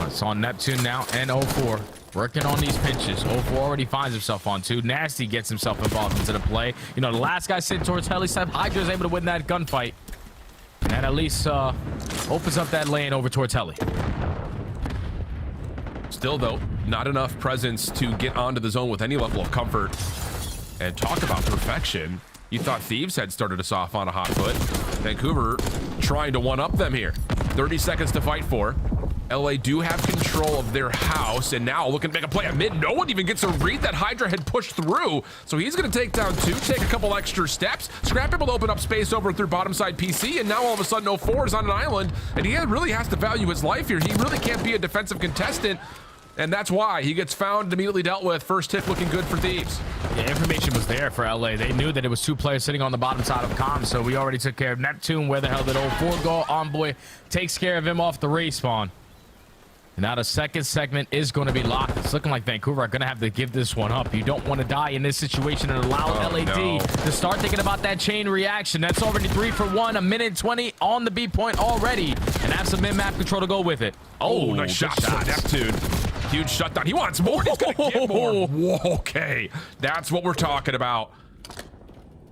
It's on Neptune now and 04. Working on these pinches. 04 already finds himself on 2. Nasty gets himself involved into the play. You know, the last guy sitting towards Heli side, Hydra's able to win that gunfight. And that at least opens up that lane over towards Heli. Still, though, not enough presence to get onto the zone with any level of comfort. And talk about perfection. You thought Thieves had started us off on a hot foot. Vancouver trying to one-up them here. 30 seconds to fight for. LA do have control of their house, and now looking to make a play at mid. No one even gets a read that Hydra had pushed through. So he's going to take down 2, take a couple extra steps. Scrap able to open up space over through bottom side PC, and now all of a sudden 04 is on an island, and he really has to value his life here. He really can't be a defensive contestant. And that's why he gets found and immediately dealt with. First hit looking good for Thieves. Yeah, information was there for LA. They knew that it was 2 players sitting on the bottom side of comms, so we already took care of Neptune. Where the hell did 04 go? Envoy takes care of him off the respawn. Now the second segment is going to be locked. It's looking like Vancouver are going to have to give this one up. You don't want to die in this situation and allow LAD to start thinking about that chain reaction. That's already 3 for 1, a minute 20 on the B point already, and have some mid-map control to go with it. Oh, nice shot from Neptune. Huge shutdown. He wants more. He's going to get more. Whoa, okay, that's what we're talking about.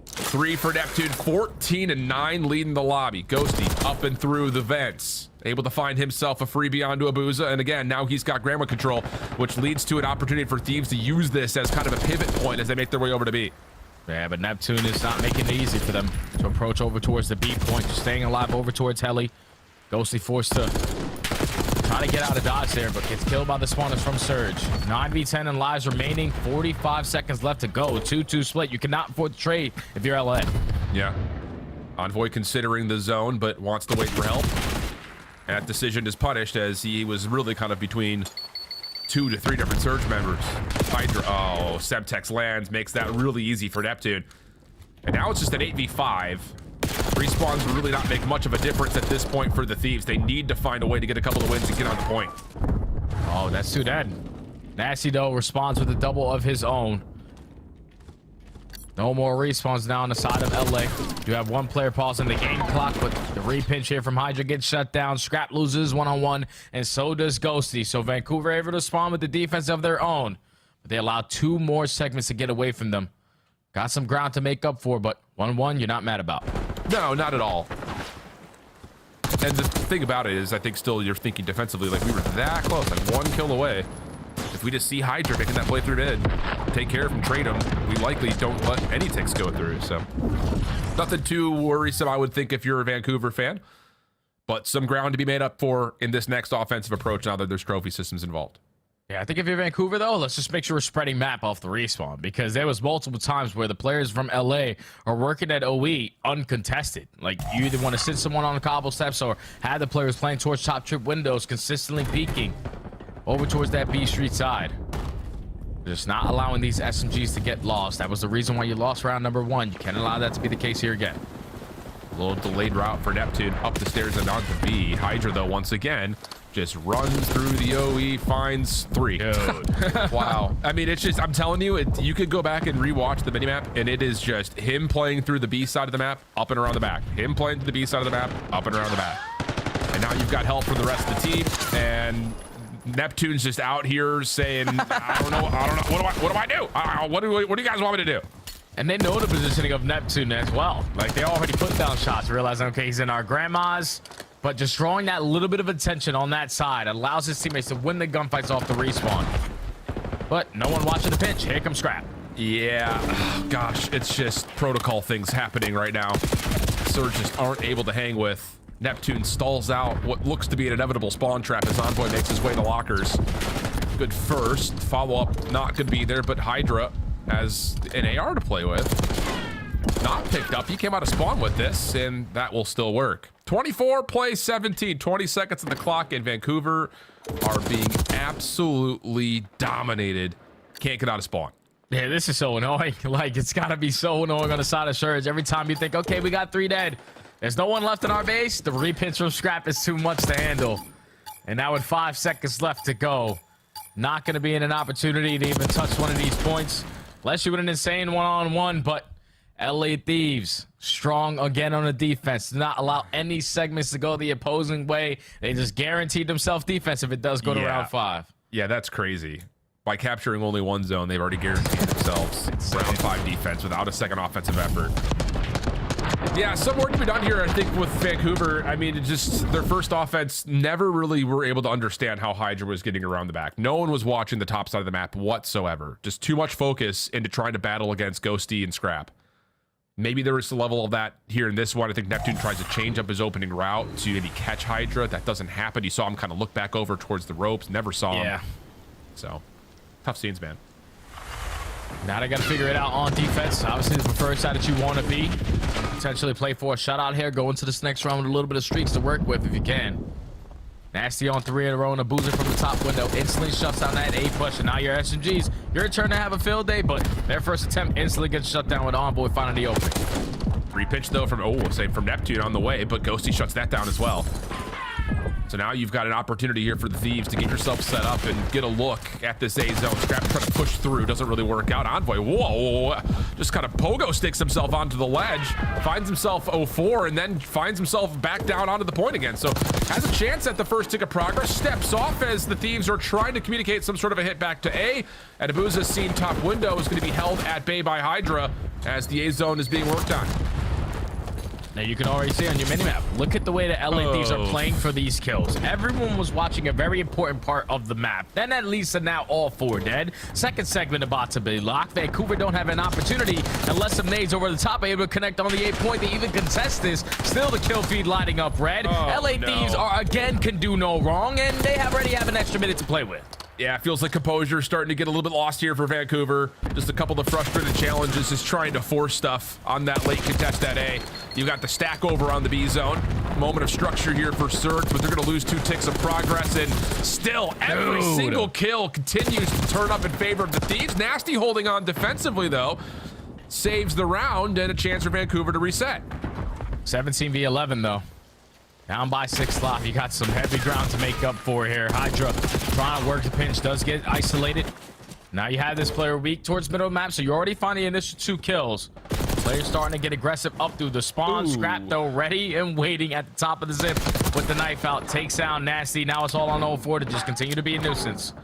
3 for Neptune, 14-9 leading the lobby. Ghosty up and through the vents. Able to find himself a freebie onto Abuza. And again, now he's got Grandma control, which leads to an opportunity for Thieves to use this as kind of a pivot point as they make their way over to B. Yeah, but Neptune is not making it easy for them to approach over towards the B point. Just staying alive over towards Heli. Ghosty forced to try to get out of dodge there, but gets killed by the spawners from Surge. 9v10 and lives remaining. 45 seconds left to go. 2-2 split. You cannot afford to trade if you're LA. Yeah. Envoy considering the zone, but wants to wait for help. That decision is punished as he was really kind of between 2 to 3 different Surge members. Hydra, oh, Semtex lands, makes that really easy for Neptune. And now it's just an 8v5. Respawns will really not make much of a difference at this point for the Thieves. They need to find a way to get a couple of wins and get on the point. Oh, that's too dead. Nasty, though, responds with a double of his own. No more respawns now on the side of LA. You have one player pausing the game clock, but the repinch here from Hydra gets shut down. Scrap loses one-on-one, and so does Ghosty. So Vancouver able to spawn with the defense of their own. But they allow 2 more segments to get away from them. Got some ground to make up for, but 1-1 you're not mad about. No, not at all. And the thing about it is, I think still you're thinking defensively, like we were that close, like 1 kill away. If we just see Hydra making that play through mid, take care of him, trade him, we likely don't let any ticks go through. So nothing too worrisome, I would think, if you're a Vancouver fan. But some ground to be made up for in this next offensive approach now that there's trophy systems involved. Yeah, I think if you're Vancouver, though, let's just make sure we're spreading map off the respawn, because there was multiple times where the players from LA are working at OE uncontested. Like, you either want to sit someone on the cobble steps or have the players playing towards top trip windows, consistently peeking over towards that B Street side. Just not allowing these SMGs to get lost. That was the reason why you lost round number 1. You can't allow that to be the case here again. A little delayed route for Neptune up the stairs and onto B. Hydra, though, once again, just runs through the OE, finds 3. Dude. Wow. I mean, it's just, I'm telling you, you could go back and rewatch the minimap, and it is just him playing through the B side of the map, up and around the back. Him playing through the B side of the map, up and around the back. And now you've got help from the rest of the team, and Neptune's just out here saying, I don't know, what do I do? What do you guys want me to do? And they know the positioning of Neptune as well. Like, they already put down shots, realizing, okay, he's in our grandmas. But just drawing that little bit of attention on that side allows his teammates to win the gunfights off the respawn. But no one watching the pinch. Here comes Scrap. Yeah, oh, gosh, it's just protocol things happening right now. Surge just aren't able to hang with. Neptune stalls out what looks to be an inevitable spawn trap as Envoy makes his way to lockers. Good first. Follow-up not going to be there, but Hydra has an AR to play with. Not picked up. He came out of spawn with this, and that will still work. 24 plays 17, 20 seconds on the clock, and Vancouver are being absolutely dominated. Can't get out of spawn. Yeah, this is so annoying. Like, it's got to be so annoying on the side of Surge. Every time you think, okay, we got 3 dead. There's no one left in our base. The repinch from Scrap is too much to handle. And now with 5 seconds left to go, not going to be in an opportunity to even touch one of these points. Unless you win an insane one-on-one, but LA Thieves strong again on the defense. Do not allow any segments to go the opposing way. They just guaranteed themselves defense if it does go to round 5. Yeah, that's crazy. By capturing only 1 zone, they've already guaranteed themselves round 5 defense without a second offensive effort. Yeah, some work to be done here, I think, with Vancouver. I mean, just their first offense never really were able to understand how Hydra was getting around the back. No one was watching the top side of the map whatsoever. Just too much focus into trying to battle against Ghosty and Scrap. Maybe there is a level of that here in this one. I think Neptune tries to change up his opening route to maybe catch Hydra. That doesn't happen. You saw him kind of look back over towards the ropes. Never saw him. Yeah. So, tough scenes, man. Now they got to figure it out on defense. Obviously, the preferred side that you want to be. Potentially play for a shutout here. Go into this next round with a little bit of streaks to work with if you can. Nasty on 3 in a row and a boozer from the top window. Instantly shuts down that A push. And now your SMGs, your turn to have a field day, but their first attempt instantly gets shut down with Envoy finding the opening. Repitch though from, same from Neptune on the way, but Ghosty shuts that down as well. So now you've got an opportunity here for the Thieves to get yourself set up and get a look at this A zone. Scrap trying to push through, doesn't really work out. Envoy, whoa, just kind of pogo sticks himself onto the ledge, finds himself 0-4, and then finds himself back down onto the point again. So has a chance at the first tick of progress, steps off as the Thieves are trying to communicate some sort of a hit back to A. And Abuza's seen top window is going to be held at bay by Hydra as the A zone is being worked on. Now you can already see on your minimap, look at the way the LA Thieves are playing for these kills. Everyone was watching a very important part of the map. Then at least are now all 4 dead. Second segment about to be locked. Vancouver don't have an opportunity unless some nades over the top are able to connect on the 8 point. They even contest this. Still the kill feed lighting up red. LA Thieves are again can do no wrong, and they already have an extra minute to play with. Yeah, it feels like composure starting to get a little bit lost here for Vancouver. Just a couple of frustrated challenges, just trying to force stuff on that late contest at A. You got the stack over on the B zone. Moment of structure here for Surge, but they're going to lose 2 ticks of progress, and still every single kill continues to turn up in favor of the Thieves. Nasty holding on defensively, though. Saves the round and a chance for Vancouver to reset. 17 v 11, though. Down by 6 slot. You got some heavy ground to make up for here. Hydra trying to work the pinch, does get isolated. Now you have this player weak towards middle of the map, so you're already finding the initial 2 kills. Players starting to get aggressive up through the spawn. Scrap though ready and waiting at the top of the zip with the knife out. Takes out Nasty. Now it's all on 0-4 to just continue to be a nuisance.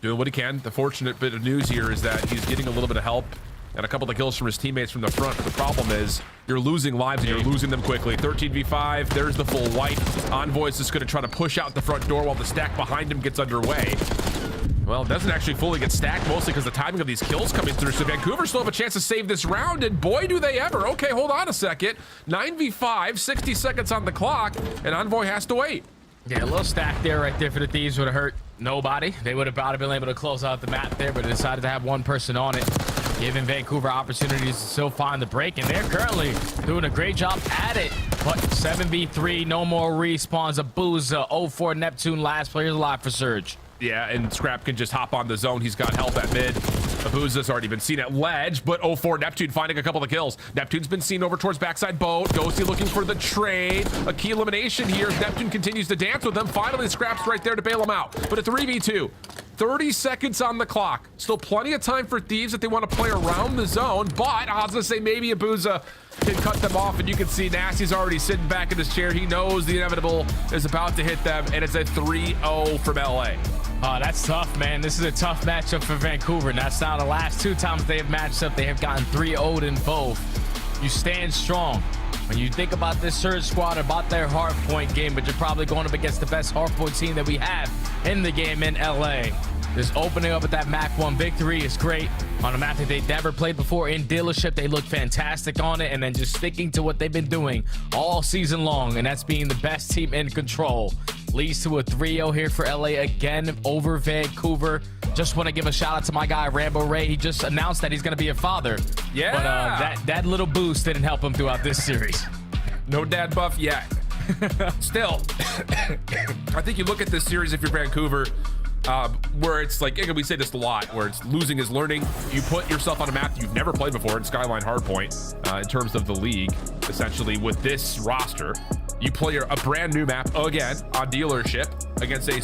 Doing what he can. The fortunate bit of news here is that he's getting a little bit of help and a couple of kills from his teammates from the front. But the problem is you're losing lives and you're losing them quickly. 13 v 5. There's the full wipe. Envoy's just going to try to push out the front door while the stack behind him gets underway. Well, it doesn't actually fully get stacked, mostly because the timing of these kills coming through. So Vancouver still have a chance to save this round, and boy, do they ever. Okay, hold on a second. 9 v 5, 60 seconds on the clock, and Envoy has to wait. Yeah, a little stack there right there for the Thieves would have hurt nobody. They would have probably been able to close out the map there, but they decided to have one person on it, giving Vancouver opportunities to still find the break, and they're currently doing a great job at it. But 7v3, no more respawns. Abuza, 0-4 Neptune, last players alive for Surge. Yeah, and Scrap can just hop on the zone. He's got help at mid. Abuza's already been seen at ledge, but 0-4 Neptune finding a couple of kills. Neptune's been seen over towards backside boat. Ghosty looking for the trade. A key elimination here. Neptune continues to dance with them. Finally, Scrap's right there to bail him out. But a 3v2. 30 seconds on the clock. Still plenty of time for Thieves if they want to play around the zone, but I was going to say maybe Abuza can cut them off, and you can see Nasty's already sitting back in his chair. He knows the inevitable is about to hit them, and it's a 3-0 from LA. Oh, that's tough, man. This is a tough matchup for Vancouver. And that's now the last 2 times they have matched up. They have gotten 3-0'd in both. You stand strong. When you think about this Surge squad, about their hardpoint game, but you're probably going up against the best hardpoint team that we have in the game in LA. Just opening up with that Mac 1 victory is great. On a map that they've never played before in dealership, they look fantastic on it, and then just sticking to what they've been doing all season long, and that's being the best team in control. Leads to a 3-0 here for LA again over Vancouver. Just want to give a shout out to my guy Rambo Ray. He just announced that he's going to be a father. Yeah. But that little boost didn't help him throughout this series. No dad buff yet. Still, I think you look at this series if you're Vancouver, where it's like, we say this a lot, where it's losing is learning. You put yourself on a map you've never played before in Skyline Hardpoint, in terms of the league, essentially with this roster. You play a brand new map again on dealership against a